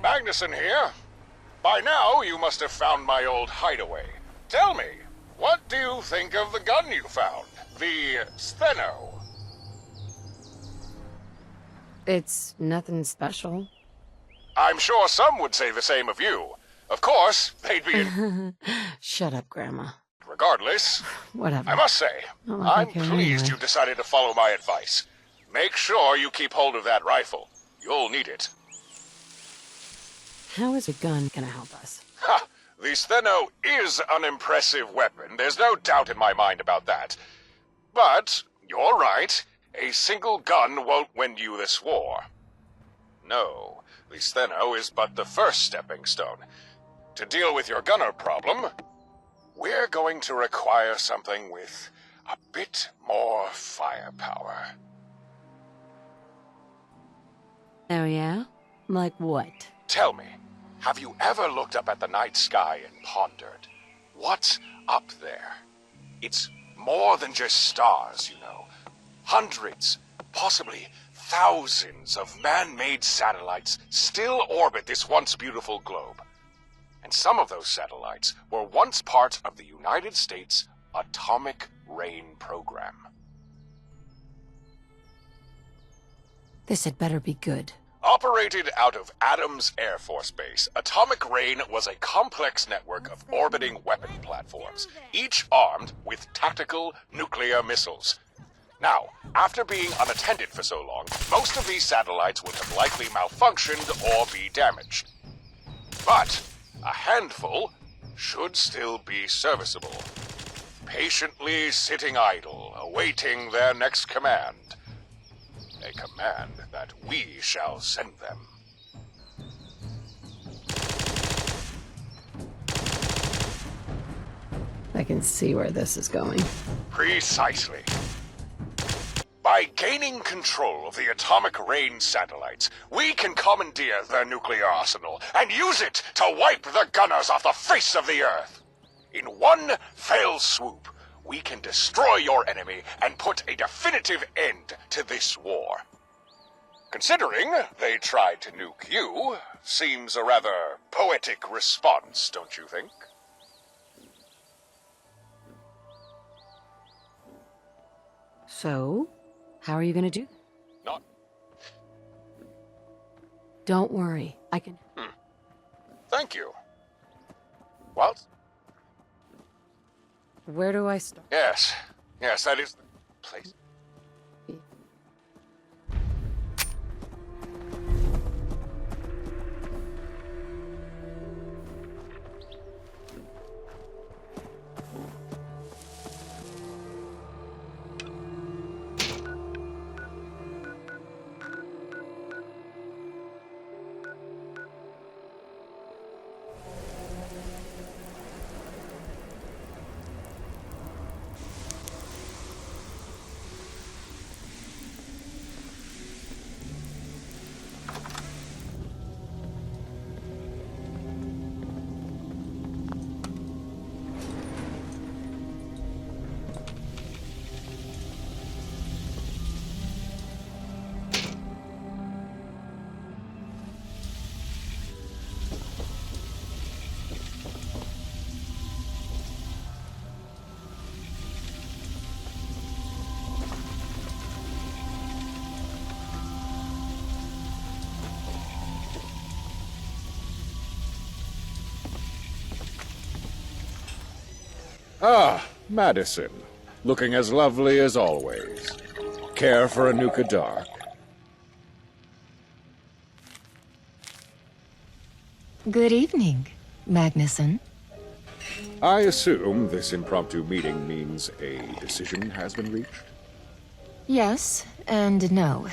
Magnuson here. By now, you must have found my old hideaway. Tell me, what do you think of the gun you found? The Steno? It's nothing special. I'm sure some would say the same of you. Of course, they'd be in... Shut up, Grandma. Regardless, Whatever. I must say, Not like I I'm care pleased anyway. you decided to follow my advice. Make sure you keep hold of that rifle. You'll need it. How is a gun gonna help us? Ha! The Steno is an impressive weapon. There's no doubt in my mind about that. But, you're right. A single gun won't win you this war. No, the Steno is but the first stepping stone. To deal with your gunner problem, we're going to require something with a bit more firepower. Oh yeah? Like what? Tell me, have you ever looked up at the night sky and pondered, what's up there? It's more than just stars, you know. Hundreds, possibly thousands of man-made satellites still orbit this once beautiful globe. And some of those satellites were once part of the United States Atomic Rain Program. This had better be good. Operated out of Adams Air Force Base, Atomic Rain was a complex network of orbiting weapon platforms, each armed with tactical nuclear missiles. Now, after being unattended for so long, most of these satellites would have likely malfunctioned or be damaged. But a handful should still be serviceable, patiently sitting idle, awaiting their next command. A command that we shall send them. I can see where this is going. Precisely. By gaining control of the Atomic Rain satellites, we can commandeer their nuclear arsenal and use it to wipe the gunners off the face of the Earth. In one fell swoop, we can destroy your enemy and put a definitive end to this war. Considering they tried to nuke you, seems a rather poetic response, don't you think? So, how are you gonna do? Not. Don't worry, I can... Thank you. What? Where do I start? Yes, that is the place. Ah, Madison. Looking as lovely as always. Care for a Nuka Dark? Good evening, Magnuson. I assume this impromptu meeting means a decision has been reached? Yes and no.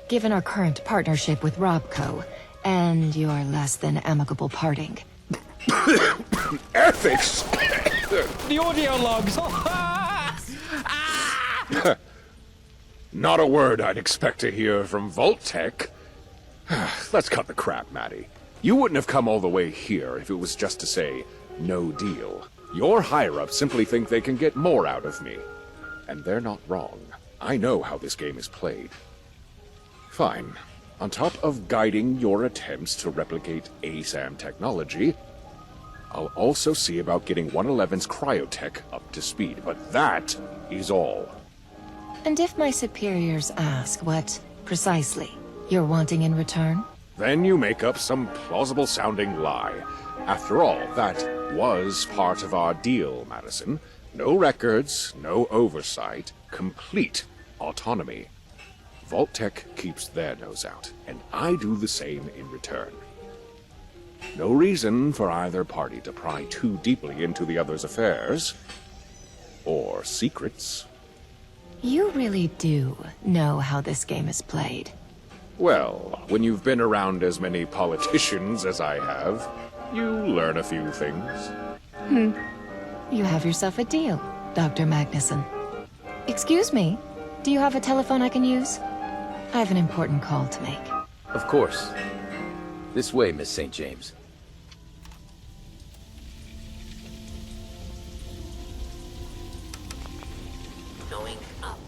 Given our current partnership with Robco, and your less than amicable parting. Ethics! The audio logs! Not a word I'd expect to hear from Vault-Tec. Let's cut the crap, Maddie. You wouldn't have come all the way here if it was just to say, no deal. Your higher-ups simply think they can get more out of me. And they're not wrong. I know how this game is played. Fine. On top of guiding your attempts to replicate ASAM technology, I'll also see about getting 111's cryotech up to speed, but that is all. And if my superiors ask what, precisely, you're wanting in return? Then you make up some plausible-sounding lie. After all, that was part of our deal, Madison. No records, no oversight, complete autonomy. Vault-Tec keeps their nose out, and I do the same in return. No reason for either party to pry too deeply into the other's affairs, or secrets. You really do know how this game is played. Well, when you've been around as many politicians as I have, you learn a few things. You have yourself a deal, Dr. Magnuson. Excuse me, do you have a telephone I can use? I have an important call to make. Of course. This way, Miss St. James. Going up.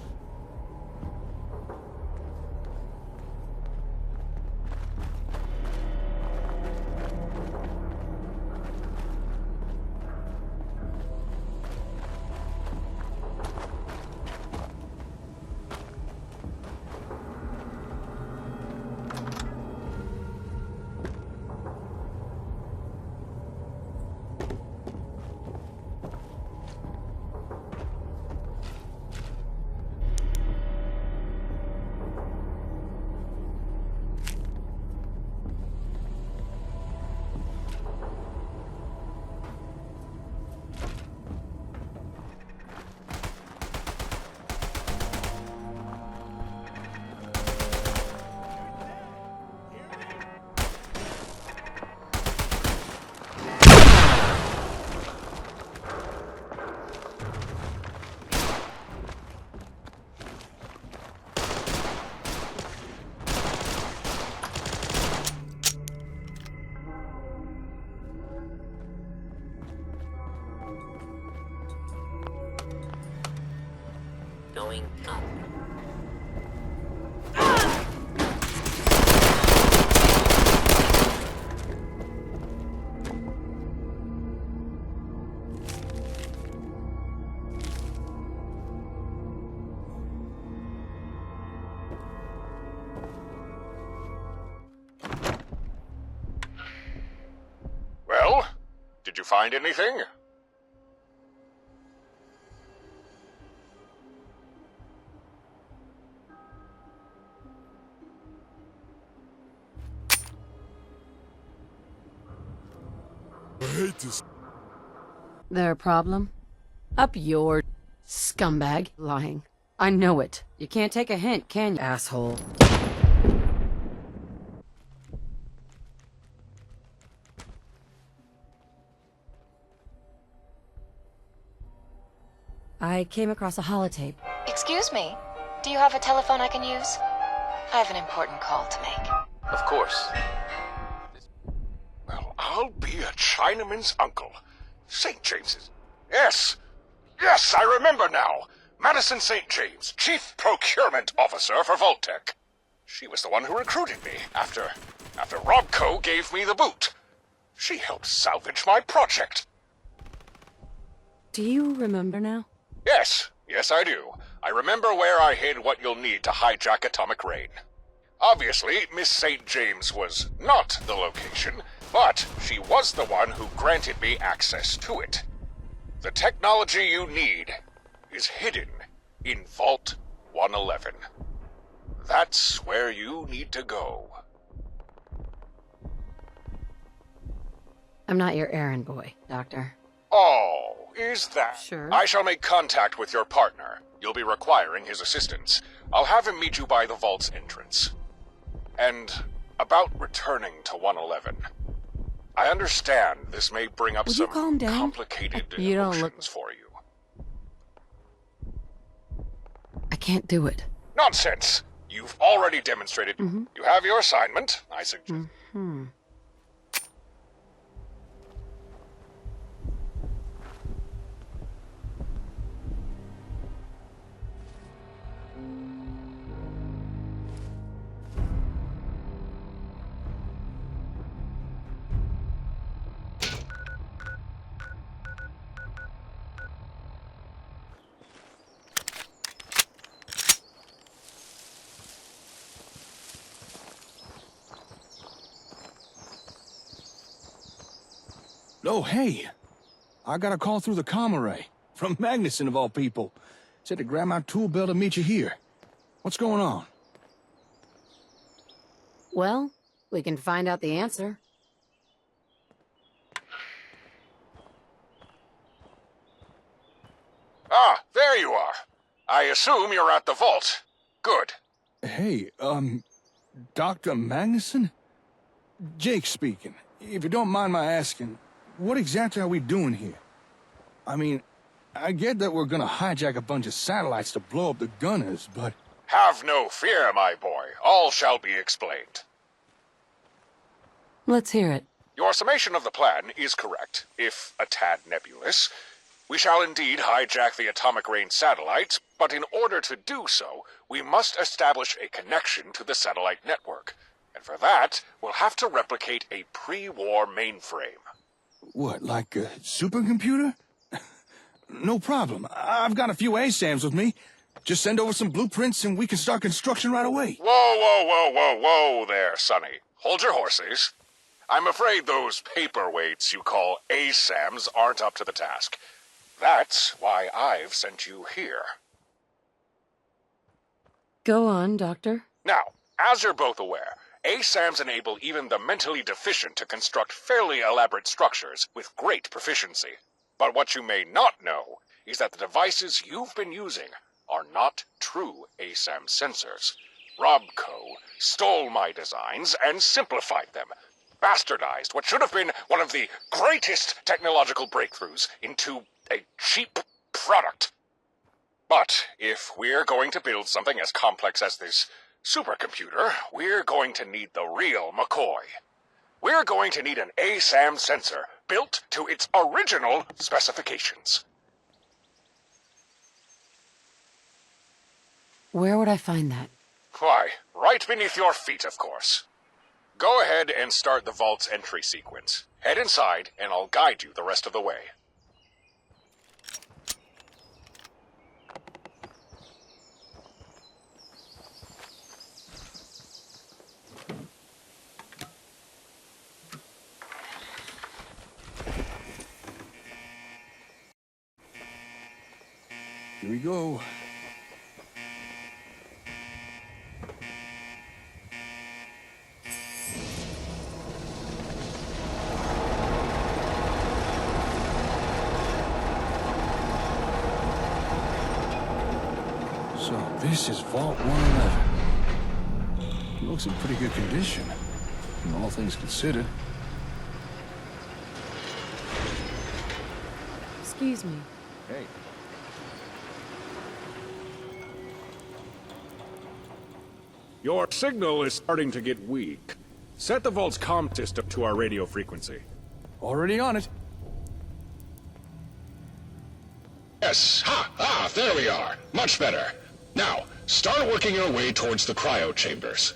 Going up. Well, did you find anything? There a problem? Up your scumbag lying. I know it. You can't take a hint, can you, asshole? I came across a holotape. Excuse me, do you have a telephone I can use? I have an important call to make. Of course. Well, I'll be a Chinaman's uncle. St. James's. Yes! Yes, I remember now. Madison St. James, Chief Procurement Officer for Vault-Tec. She was the one who recruited me after Robco gave me the boot. She helped salvage my project. Do you remember now? Yes, yes I do. I remember where I hid what you'll need to hijack Atomic Rain. Obviously, Miss St. James was not the location, but she was the one who granted me access to it. The technology you need is hidden in Vault 111. That's where you need to go. I'm not your errand boy, Doctor. Oh, is that? Sure. I shall make contact with your partner. You'll be requiring his assistance. I'll have him meet you by the vault's entrance. And about returning to 111. I understand this may bring up Would you some calm down? complicated You don't look- emotions for you. I can't do it. Nonsense! You've already demonstrated. You have your assignment, I suggest. Oh, hey. I got a call through the comm array. From Magnuson, of all people. Said to grab my tool belt and meet you here. What's going on? Well, we can find out the answer. Ah, there you are. I assume you're at the vault. Good. Hey, Dr. Magnuson? Jake speaking. If you don't mind my asking, what exactly are we doing here? I mean, I get that we're gonna hijack a bunch of satellites to blow up the gunners, but... Have no fear, my boy. All shall be explained. Let's hear it. Your summation of the plan is correct, if a tad nebulous. We shall indeed hijack the atomic rain satellites, but in order to do so, we must establish a connection to the satellite network. And for that, we'll have to replicate a pre-war mainframe. What, like a supercomputer? No problem. I've got a few ASAMs with me. Just send over some blueprints and we can start construction right away. Whoa there, Sonny. Hold your horses. I'm afraid those paperweights you call ASAMs aren't up to the task. That's why I've sent you here. Go on, Doctor. Now, as you're both aware, ASAMs enable even the mentally deficient to construct fairly elaborate structures with great proficiency. But what you may not know is that the devices you've been using are not true ASAM sensors. Robco stole my designs and simplified them, bastardized what should have been one of the greatest technological breakthroughs into a cheap product. But if we're going to build something as complex as this supercomputer, we're going to need the real McCoy. We're going to need an ASAM sensor built to its original specifications. Where would I find that? Why, right beneath your feet, of course. Go ahead and start the vault's entry sequence. Head inside, and I'll guide you the rest of the way. Here we go. So, this is Vault 111. Looks in pretty good condition, all things considered. Excuse me. Hey. Your signal is starting to get weak. Set the Vault's comm system to our radio frequency. Already on it. Yes, there we are. Much better. Now, start working your way towards the cryo chambers.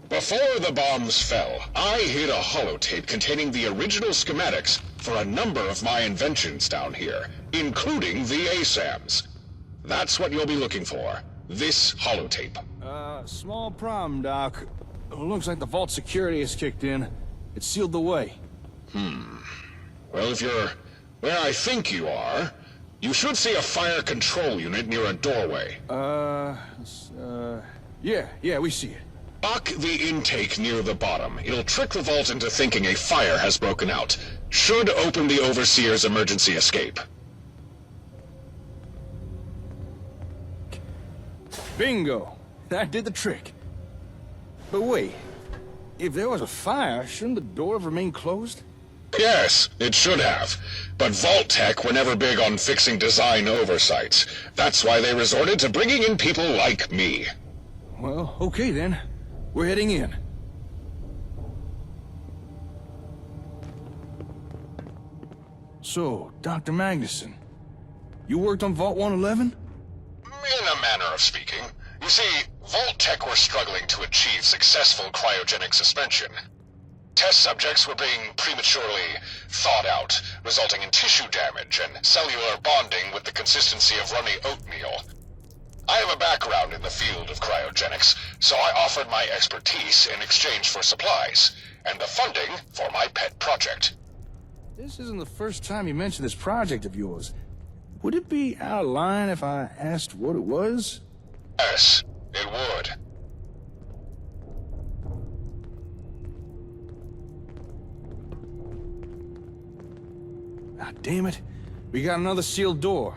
Before the bombs fell, I hid a holotape containing the original schematics for a number of my inventions down here, including the ASAMs. That's what you'll be looking for, this holotape. Small problem, Doc. Looks like the Vault security has kicked in. It sealed the way. Well, if you're where I think you are, you should see a fire control unit near a doorway. Yeah, we see it. Lock the intake near the bottom. It'll trick the Vault into thinking a fire has broken out. Should open the Overseer's emergency escape. Bingo! That did the trick. But wait, if there was a fire, shouldn't the door have remained closed? Yes, it should have. But Vault-Tec were never big on fixing design oversights. That's why they resorted to bringing in people like me. Well, okay then. We're heading in. So, Dr. Magnuson, you worked on Vault 111? In a manner of speaking. You see, Vault-Tec were struggling to achieve successful cryogenic suspension. Test subjects were being prematurely thawed out, resulting in tissue damage and cellular bonding with the consistency of runny oatmeal. I have a background in the field of cryogenics, so I offered my expertise in exchange for supplies, and the funding for my pet project. This isn't the first time you mentioned this project of yours. Would it be out of line if I asked what it was? Yes, it would. Ah, damn it. We got another sealed door.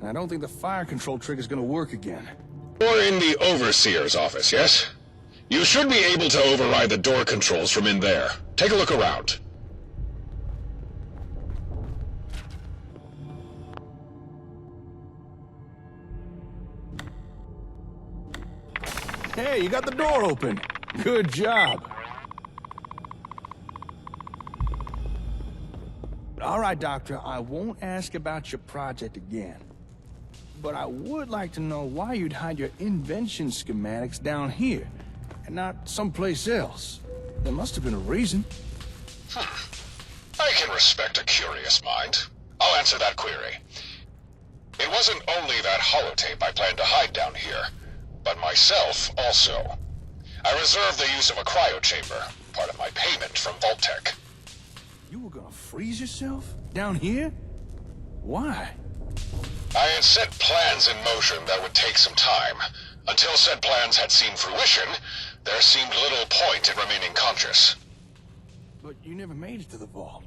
I don't think the fire control trigger's gonna work again. You're in the Overseer's office, yes? You should be able to override the door controls from in there. Take a look around. Hey, you got the door open. Good job. All right, Doctor, I won't ask about your project again. But I would like to know why you'd hide your invention schematics down here, and not someplace else. There must have been a reason. I can respect a curious mind. I'll answer that query. It wasn't only that holotape I planned to hide down here, but myself also. I reserved the use of a cryochamber, part of my payment from Vault-Tec. You were gonna freeze yourself? Down here? Why? I had set plans in motion that would take some time. Until said plans had seen fruition, there seemed little point in remaining conscious. But you never made it to the vault.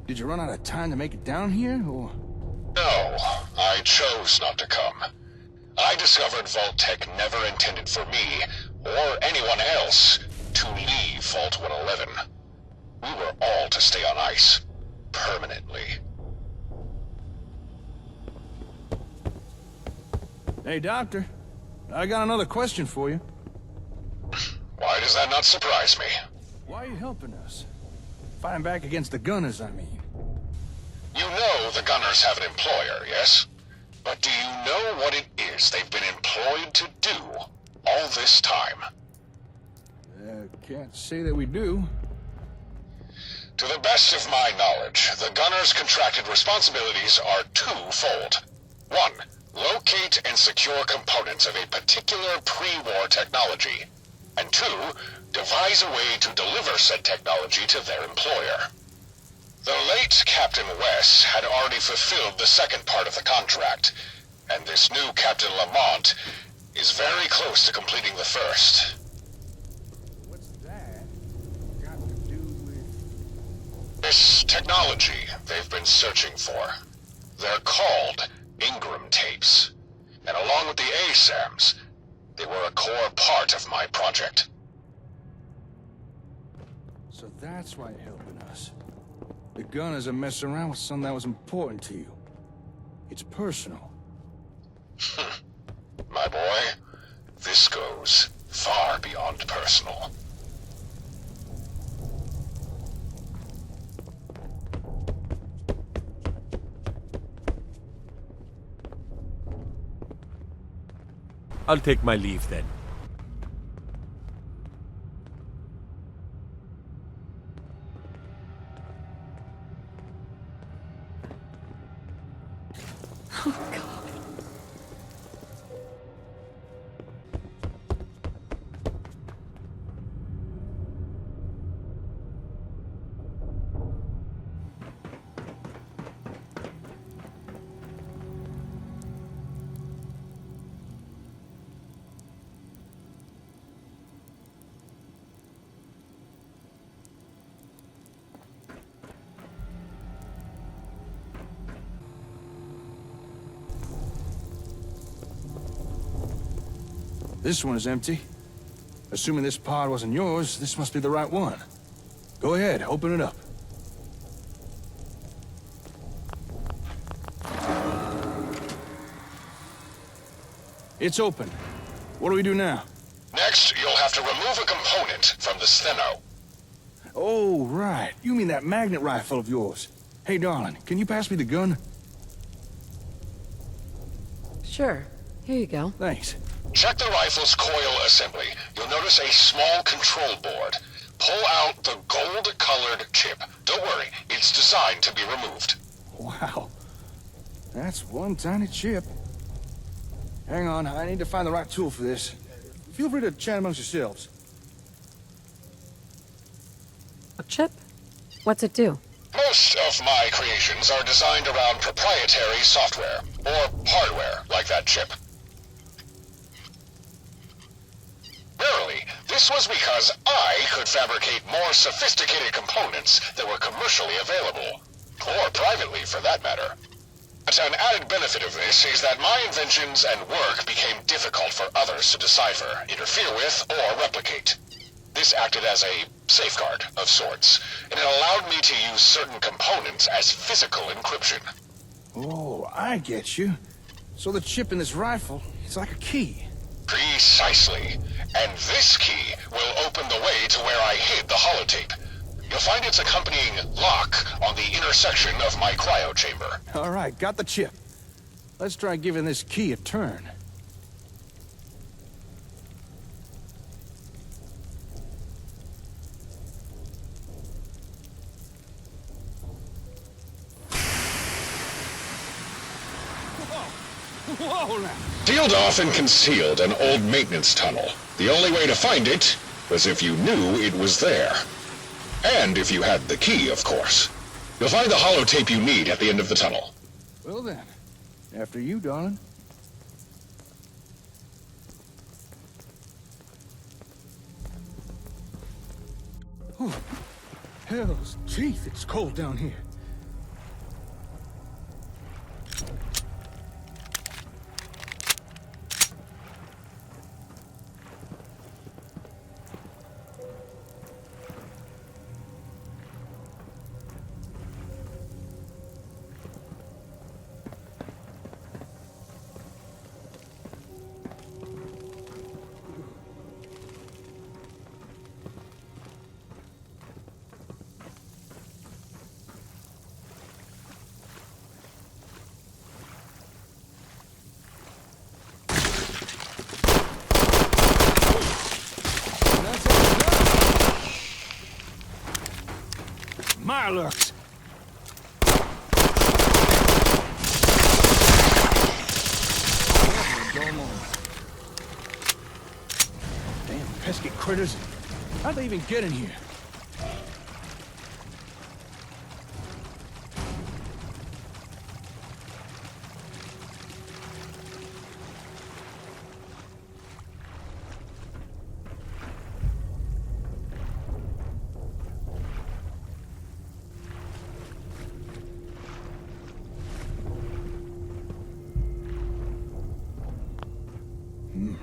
Did you run out of time to make it down here, or...? No, I chose not to come. I discovered Vault-Tec never intended for me, or anyone else, to leave Vault 111. We were all to stay on ice, permanently. Hey, Doctor. I got another question for you. Why does that not surprise me? Why are you helping us? Fighting back against the gunners, I mean. You know the gunners have an employer, yes? But do you know what it is they've been employed to do all this time? Can't say that we do. To the best of my knowledge, the gunners' contracted responsibilities are twofold. 1. Locate and secure components of a particular pre-war technology. And 2. Devise a way to deliver said technology to their employer. The late Captain Wes had already fulfilled the second part of the contract, and this new Captain Lamont is very close to completing the first. What's that got to do with... This technology they've been searching for. They're called Ingram tapes. And along with the ASAMs, they were a core part of my project. So that's why you're helping us. The gunners are messing around with something that was important to you. It's personal. My boy, this goes far beyond personal. I'll take my leave then. Oh, God. This one is empty. Assuming this pod wasn't yours, this must be the right one. Go ahead, open it up. It's open. What do we do now? Next, you'll have to remove a component from the steno. Oh, right. You mean that magnet rifle of yours. Hey, darling, can you pass me the gun? Sure. Here you go. Thanks. Check the rifle's coil assembly. You'll notice a small control board. Pull out the gold-colored chip. Don't worry, it's designed to be removed. Wow. That's one tiny chip. Hang on, I need to find the right tool for this. Feel free to chat amongst yourselves. A chip? What's it do? Most of my creations are designed around proprietary software, or hardware, like that chip. Rarely, this was because I could fabricate more sophisticated components that were commercially available, or privately for that matter. But an added benefit of this is that my inventions and work became difficult for others to decipher, interfere with, or replicate. This acted as a safeguard of sorts, and it allowed me to use certain components as physical encryption. Oh, I get you. So the chip in this rifle, it's like a key. Precisely. And this key will open the way to where I hid the holotape. You'll find its accompanying lock on the intersection of my cryo chamber. All right, got the chip. Let's try giving this key a turn. Whoa now! Sealed off and concealed an old maintenance tunnel. The only way to find it was if you knew it was there. And if you had the key, of course. You'll find the holotape you need at the end of the tunnel. Well then, after you, darling. Oh, hell's teeth, it's cold down here. My looks. Damn pesky critters. How'd they even get in here?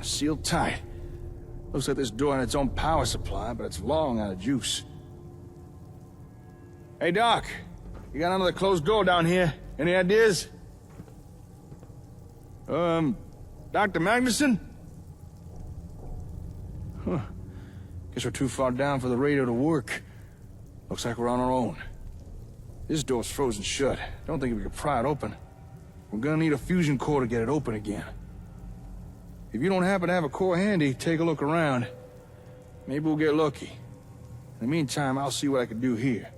Sealed tight. Looks like this door had its own power supply, but it's long out of juice. Hey, Doc. You got another closed door down here. Any ideas? Dr. Magnuson? Huh. Guess we're too far down for the radio to work. Looks like we're on our own. This door's frozen shut. Don't think we can pry it open. We're gonna need a fusion core to get it open again. If you don't happen to have a core handy, take a look around. Maybe we'll get lucky. In the meantime, I'll see what I can do here.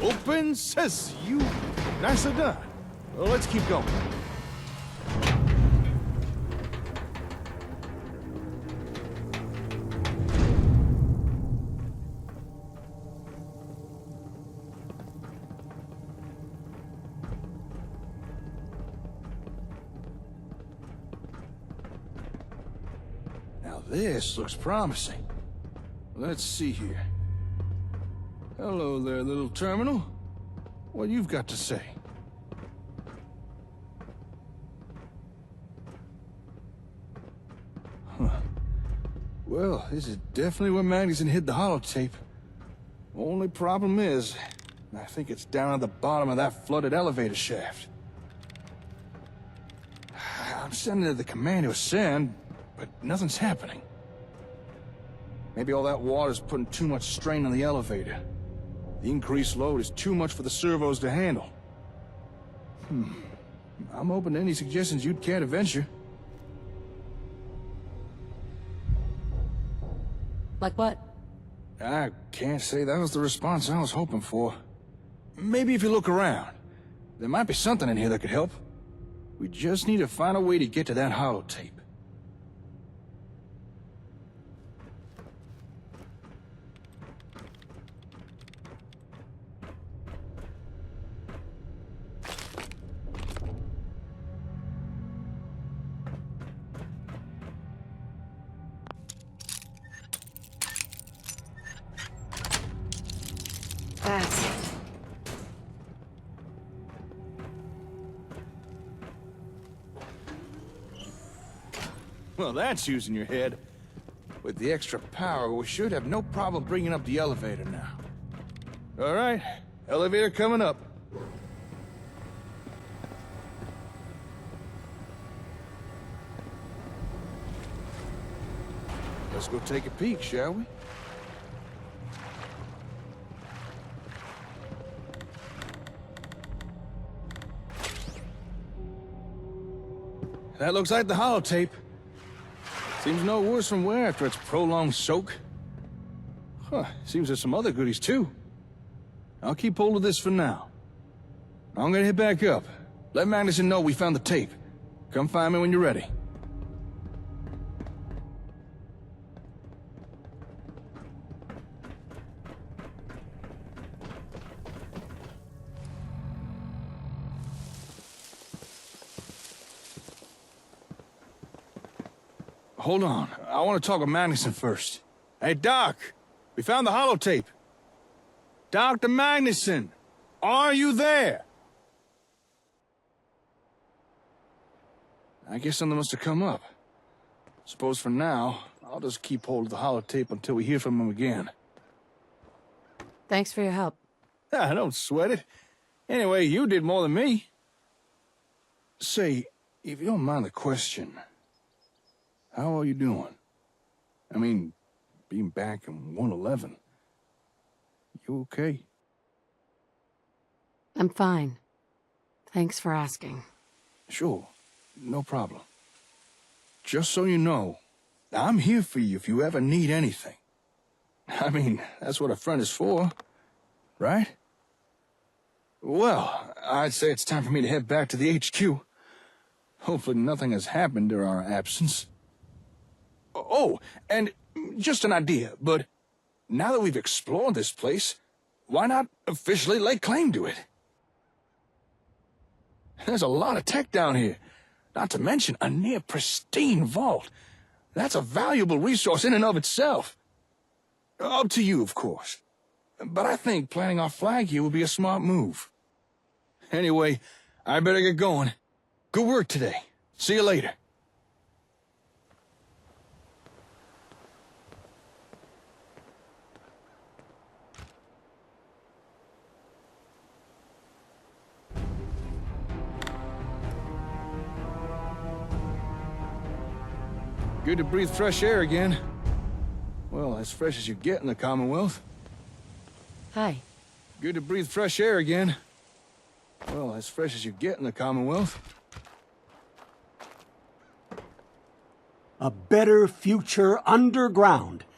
Open says you. Nicely done. Well, let's keep going. This looks promising. Let's see here. Hello there, little terminal. What you've got to say? Huh. Well, this is definitely where Magnuson hid the holotape. Only problem is, I think it's down at the bottom of that flooded elevator shaft. I'm sending it to the Commando Sam, but nothing's happening. Maybe all that water's putting too much strain on the elevator. The increased load is too much for the servos to handle. I'm open to any suggestions you'd care to venture. Like what? I can't say that was the response I was hoping for. Maybe if you look around, there might be something in here that could help. We just need to find a way to get to that holotape. That's it. Well, that's using your head. With the extra power, we should have no problem bringing up the elevator now. All right, elevator coming up. Let's go take a peek, shall we? That looks like the holotape. Seems no worse from wear after its prolonged soak. Huh, seems there's some other goodies too. I'll keep hold of this for now. I'm gonna head back up. Let Magnuson know we found the tape. Come find me when you're ready. Hold on. I want to talk with Magnuson first. Hey, Doc! We found the holotape. Dr. Magnuson! Are you there? I guess something must have come up. Suppose for now, I'll just keep hold of the holotape until we hear from him again. Thanks for your help. Ah, don't sweat it. Anyway, you did more than me. Say, if you don't mind the question... how are you doing? I mean, being back in 111. You okay? I'm fine. Thanks for asking. Sure, no problem. Just so you know, I'm here for you if you ever need anything. I mean, that's what a friend is for, right? Well, I'd say it's time for me to head back to the HQ. Hopefully nothing has happened during our absence. Oh, and just an idea, but now that we've explored this place, why not officially lay claim to it? There's a lot of tech down here, not to mention a near-pristine vault. That's a valuable resource in and of itself. Up to you, of course. But I think planting our flag here would be a smart move. Anyway, I better get going. Good work today. See you later. Good to breathe fresh air again. Well, as fresh as you get in the Commonwealth. Hi. Good to breathe fresh air again. Well, as fresh as you get in the Commonwealth. A better future underground.